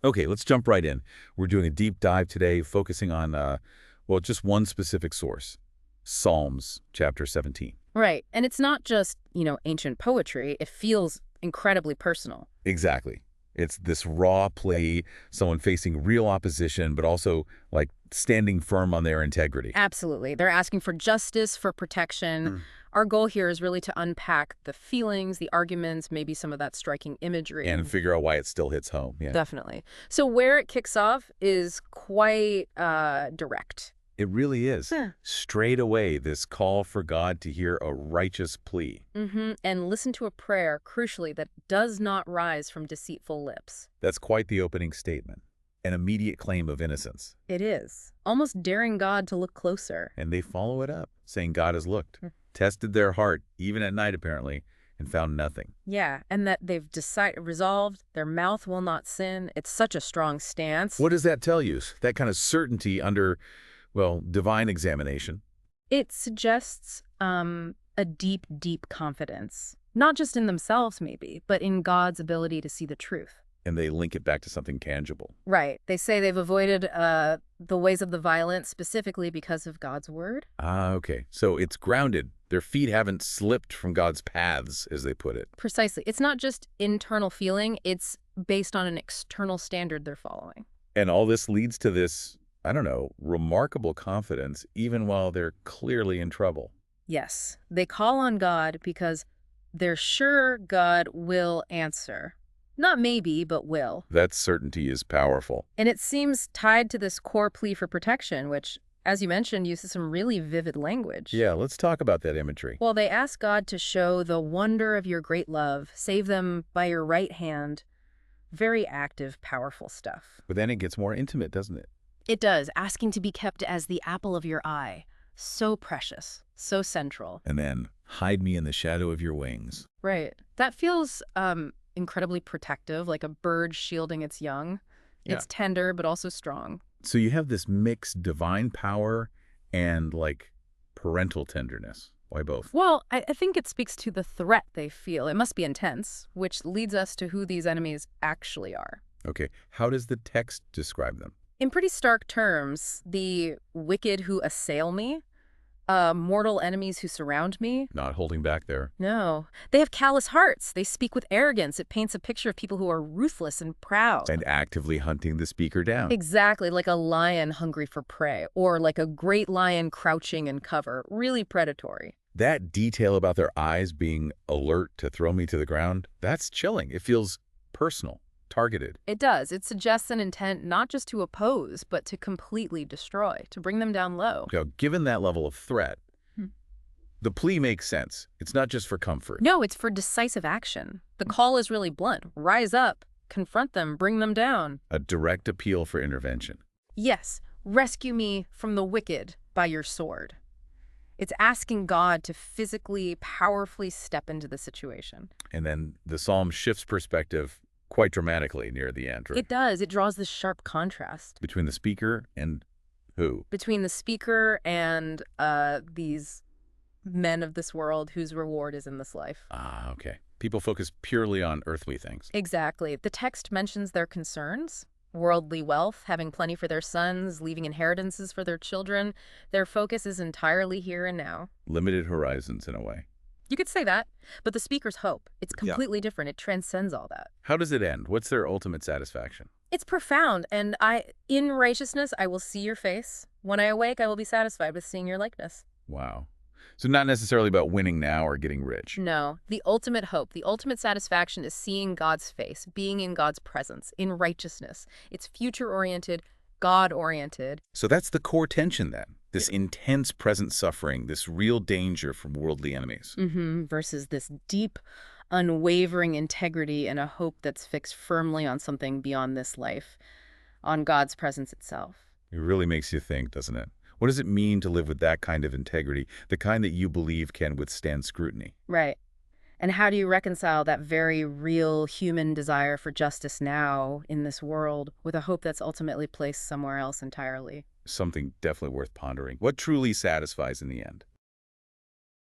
Okay, let's jump right in. We're doing a deep dive today, focusing on, well, just one specific source, Psalms chapter 17. Right. And it's not just, ancient poetry. It feels incredibly personal. Exactly. It's this raw plea, someone facing real opposition, but also, like, standing firm on their integrity. Absolutely. They're asking for justice, for protection. Mm. Our goal here is really to unpack the feelings, the arguments, maybe some of that striking imagery. And figure out why it still hits home. Yeah. Definitely. So where it kicks off is quite direct. It really is. Yeah. Straight away, this call for God to hear a righteous plea. And listen to a prayer, crucially, that does not rise from deceitful lips. That's quite the opening statement. An immediate claim of innocence. It is. Almost daring God to look closer. And they follow it up, saying God has looked, Mm. tested their heart, even at night apparently, and found nothing. Yeah, and that they've resolved their mouth will not sin. It's such a strong stance. What does that tell you? That kind of certainty under, well, divine examination. It suggests a deep, deep confidence, not just in themselves maybe, but in God's ability to see the truth. And they link it back to something tangible. Right. They say they've avoided the ways of the violent specifically because of God's word. Ah, okay. So it's grounded. Their feet haven't slipped from God's paths, as they put it. Precisely. It's not just internal feeling. It's based on an external standard they're following. And all this leads to this, I don't know, remarkable confidence, even while they're clearly in trouble. Yes. They call on God because they're sure God will answer. Not maybe, but will. That certainty is powerful. And it seems tied to this core plea for protection, which, as you mentioned, uses some really vivid language. Yeah, let's talk about that imagery. Well, they ask God to show the wonder of your great love, save them by your right hand. Very active, powerful stuff. But then it gets more intimate, doesn't it? It does, asking to be kept as the apple of your eye. So precious, so central. And then, hide me in the shadow of your wings. Right. That feels incredibly protective, like a bird shielding its young. Yeah. It's tender, but also strong. So you have this mixed divine power and, like, parental tenderness. Why both? Well, I think it speaks to the threat they feel. It must be intense, which leads us to who these enemies actually are. Okay, how does the text describe them? In pretty stark terms, the wicked who assail me, mortal enemies who surround me. Not holding back there. No. They have callous hearts. They speak with arrogance. It paints a picture of people who are ruthless and proud. And actively hunting the speaker down. Exactly, like a lion hungry for prey, or like a great lion crouching in cover. Really predatory. That detail about their eyes being alert to throw me to the ground, that's chilling. It feels personal, targeted. It does. It suggests an intent not just to oppose, but to completely destroy, to bring them down low. Now, given that level of threat, Hmm. the plea makes sense. It's not just for comfort. No, it's for decisive action. The call is really blunt. Rise up, confront them, bring them down. A direct appeal for intervention. Yes, rescue me from the wicked by your sword. It's asking God to physically, powerfully step into the situation. And then the psalm shifts perspective quite dramatically near the end, right? It does. It draws this sharp contrast Between the speaker and who? between the speaker and these men of this world whose reward is in this life. Ah, okay. People focus purely on earthly things. Exactly. The text mentions their concerns. Worldly wealth, having plenty for their sons, leaving inheritances for their children. Their focus is entirely here and now. Limited horizons in a way. You could say that, but the speaker's hope, it's Yeah. completely different. It transcends all that. How does it end? What's their ultimate satisfaction? It's profound, and in righteousness, I will see your face. When I awake, I will be satisfied with seeing your likeness. Wow. So not necessarily about winning now or getting rich. No, the ultimate hope, the ultimate satisfaction is seeing God's face, being in God's presence, in righteousness. It's future-oriented, God-oriented. So that's the core tension then. This intense present suffering, this real danger from worldly enemies. Versus this deep, unwavering integrity and a hope that's fixed firmly on something beyond this life, on God's presence itself. It really makes you think, doesn't it? What does it mean to live with that kind of integrity, the kind that you believe can withstand scrutiny? Right. And how do you reconcile that very real human desire for justice now in this world with a hope that's ultimately placed somewhere else entirely? Something definitely worth pondering. What truly satisfies in the end?